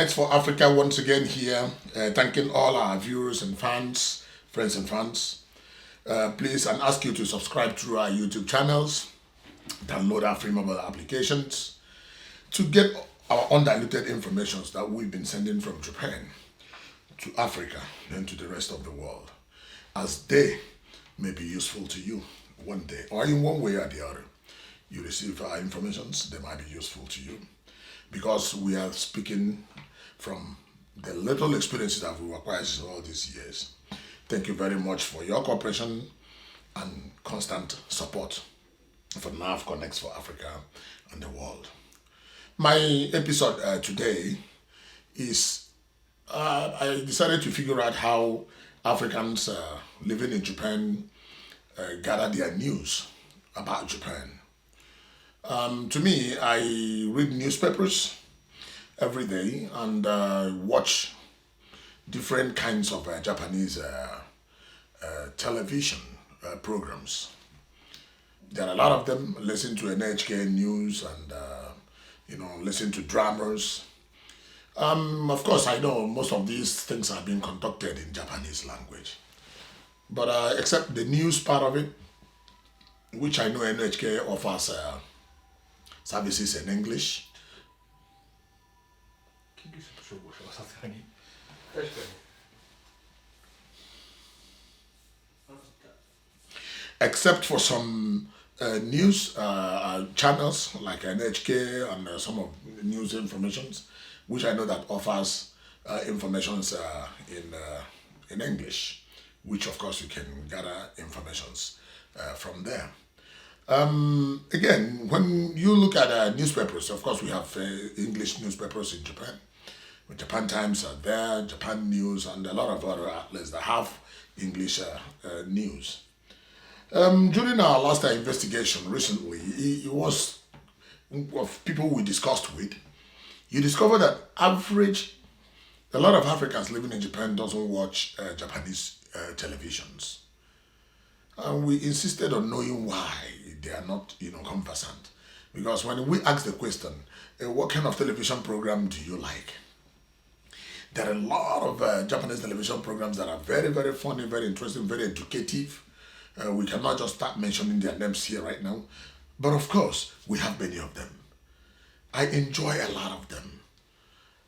Nahfconnects for Africa once again here, thanking all our viewers and fans, friends and fans. Please, and ask you to subscribe to our YouTube channels, download our free mobile applications to get our undiluted information that we've been sending from Japan to Africa and to the rest of the world, as they may be useful to you one day, or in one way or the other. You receive our information, they might be useful to you, because we are speaking from the little experiences that we've acquired all these years. Thank you very much for your cooperation and constant support for Nahfconnects for Africa and the world. My episode today is, I decided to figure out how Africans living in Japan gather their news about Japan. To me, I read newspapers every day and watch different kinds of Japanese television programs. There are a lot of them. Listen to NHK news and listen to dramas. Of course, I know most of these things are being conducted in Japanese language, but except the news part of it, which I know NHK offers services in English. Except for some news channels like NHK and some of the news informations, which I know that offers informations in English, which of course you can gather informations from there. Again, when you look at newspapers, of course we have English newspapers in Japan. Japan Times are there, Japan News, and a lot of other outlets that have English news. During our last investigation recently, it was of people we discussed with, you discover that a lot of Africans living in Japan doesn't watch Japanese televisions. And we insisted on knowing why they are not, conversant. Because when we asked the question, what kind of television program do you like? There are a lot of Japanese television programs that are very, very funny, very interesting, very educative. We cannot just start mentioning their names here right now. But of course, we have many of them. I enjoy a lot of them.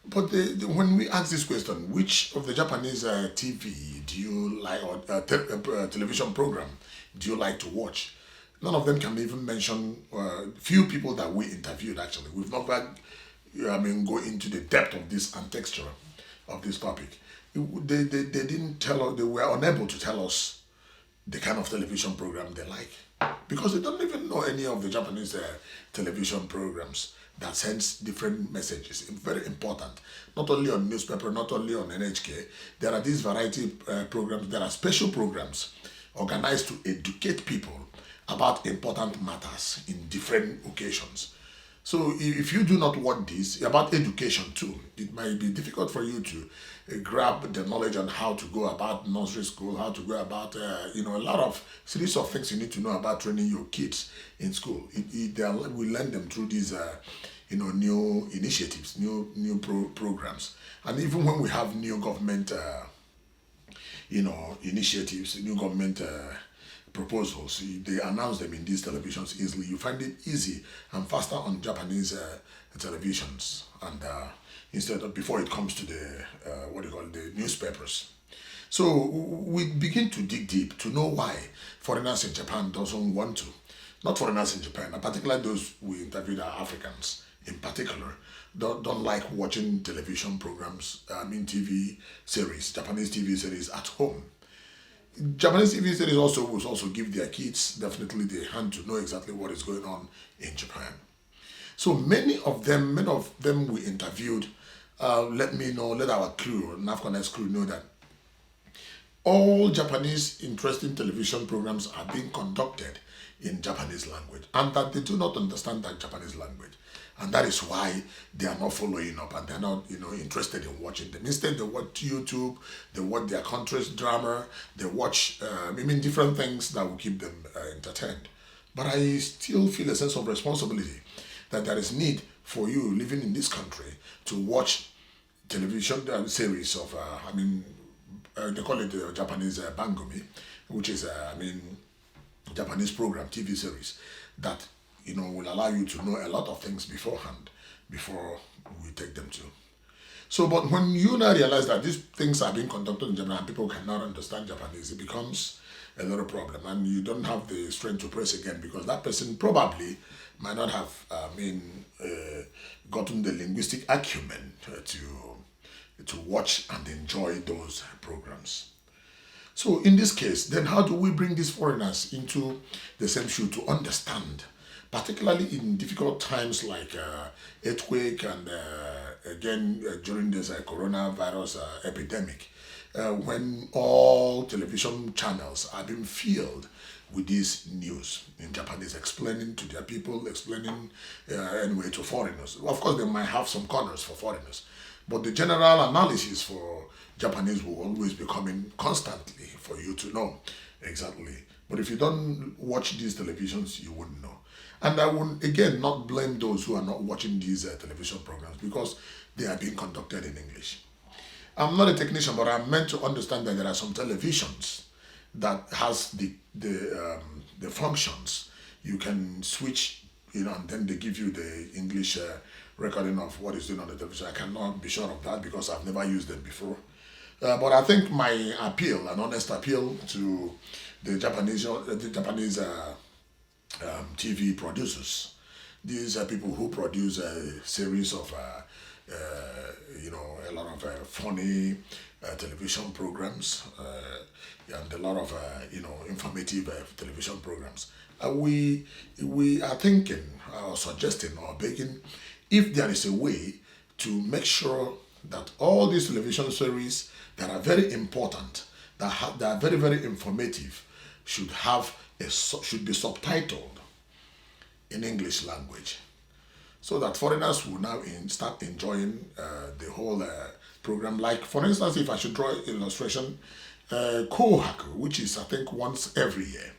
But when we ask this question, which of the Japanese TV do you like, or television program do you like to watch? None of them can even mention few people that we interviewed actually. We've not go into the depth of this and texture of this topic. They didn't tell us, they were unable to tell us the kind of television program they like, because they don't even know any of the Japanese television programs that sends different messages. Very important, not only on newspaper, not only on NHK. There are these variety programs. There are special programs organized to educate people about important matters in different occasions. So if you do not want this, about education too, it might be difficult for you to grab the knowledge on how to go about nursery school, how to go about, a lot of series of things you need to know about training your kids in school. We learn them through these, new initiatives, new programs. And even when we have new government, initiatives, new government proposals, they announce them in these televisions easily. You find it easy and faster on Japanese televisions, and instead of before it comes to the the newspapers. So we begin to dig deep to know why foreigners in Japan doesn't want to, not foreigners in Japan, particularly those we interviewed are Africans in particular, don't like watching television programs, TV series, Japanese TV series at home. Japanese TV series will also give their kids definitely the hand to know exactly what is going on in Japan. So many of them we interviewed, let our crew, Nahfconnects crew, know that all Japanese interesting television programs are being conducted in Japanese language, and that they do not understand that Japanese language. And that is why they are not following up and they're not, interested in watching them. Instead, they watch YouTube, they watch their country's drama, they watch, different things that will keep them entertained. But I still feel a sense of responsibility that there is need for you living in this country to watch television series of, they call it Japanese bangumi, which is, Japanese program, TV series, that, will allow you to know a lot of things beforehand, before we take them to. So, but when you now realize that these things are being conducted in Japan and people cannot understand Japanese, it becomes a little problem, and you don't have the strength to press again, because that person probably might not have gotten the linguistic acumen to watch and enjoy those programs. So in this case, then how do we bring these foreigners into the same shoe to understand, particularly in difficult times like earthquake and again during this coronavirus epidemic, when all television channels are being filled with this news in Japanese, explaining to their people, explaining anyway to foreigners. Of course, they might have some corners for foreigners, but the general analysis for Japanese will always be coming constantly for you to know exactly. But if you don't watch these televisions, you wouldn't know. And I would, again, not blame those who are not watching these television programs, because they are being conducted in English. I'm not a technician, but I'm meant to understand that there are some televisions that has the functions. You can switch, and then they give you the English recording of what is doing on the television. I cannot be sure of that because I've never used them before. But I think my appeal, an honest appeal to the Japanese TV producers, these are people who produce a series of, a lot of funny television programs and a lot of, informative television programs. We are thinking or suggesting or begging if there is a way to make sure that all these television series that are very important, that are very, very informative, should be subtitled in English language, so that foreigners will now start enjoying the whole program. Like, for instance, if I should draw an illustration, Kohaku, which is, I think, once every year,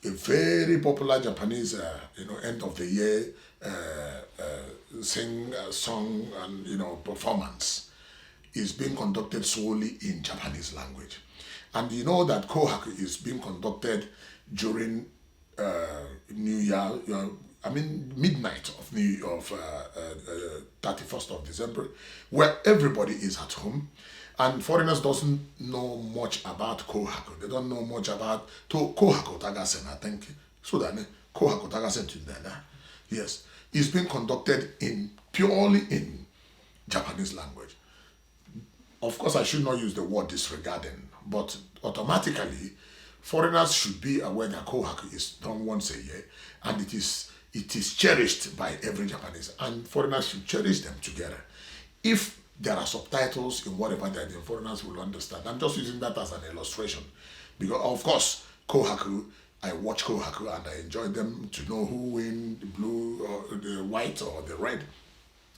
a very popular Japanese, end of the year song and performance, is being conducted solely in Japanese language. And you know that Kohaku is being conducted during New Year, midnight of 31st of December, where everybody is at home, and foreigners doesn't know much about Kohaku. They don't know much about Kohaku Tagasen, I think. So that Kohaku Tagasen today, yes, is being conducted purely in Japanese language. Of course, I should not use the word disregarding, but automatically, foreigners should be aware that Kohaku is done once a year, and it is cherished by every Japanese, and foreigners should cherish them together. If there are subtitles in whatever they're doing, foreigners will understand. I'm just using that as an illustration, because of course, Kohaku, I watch Kohaku and I enjoy them to know who win the blue or the white or the red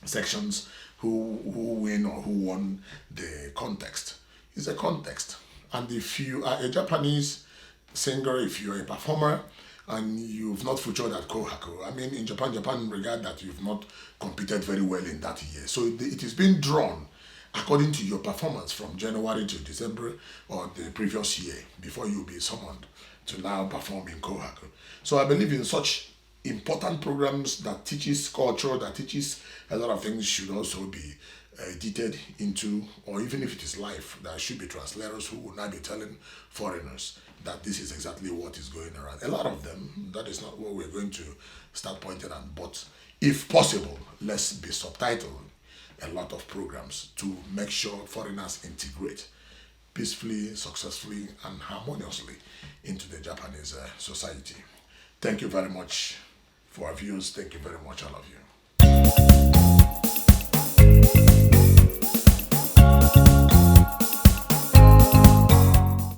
sections, who win or who won the context. It's a context. And if you are a Japanese singer, if you're a performer, and you've not featured at Kohaku, in Japan regard that you've not competed very well in that year. So it is being drawn according to your performance from January to December or the previous year before you'll be summoned to now perform in Kohaku. So I believe in such important programs that teaches culture, that teaches a lot of things, should also be edited into, or even if it is live, there should be translators who will now be telling foreigners that this is exactly what is going around. A lot of them, that is not what we're going to start pointing at, but if possible, let's be subtitling a lot of programs to make sure foreigners integrate peacefully, successfully, and harmoniously into the Japanese society. Thank you very much for our views. Thank you very much, all of you.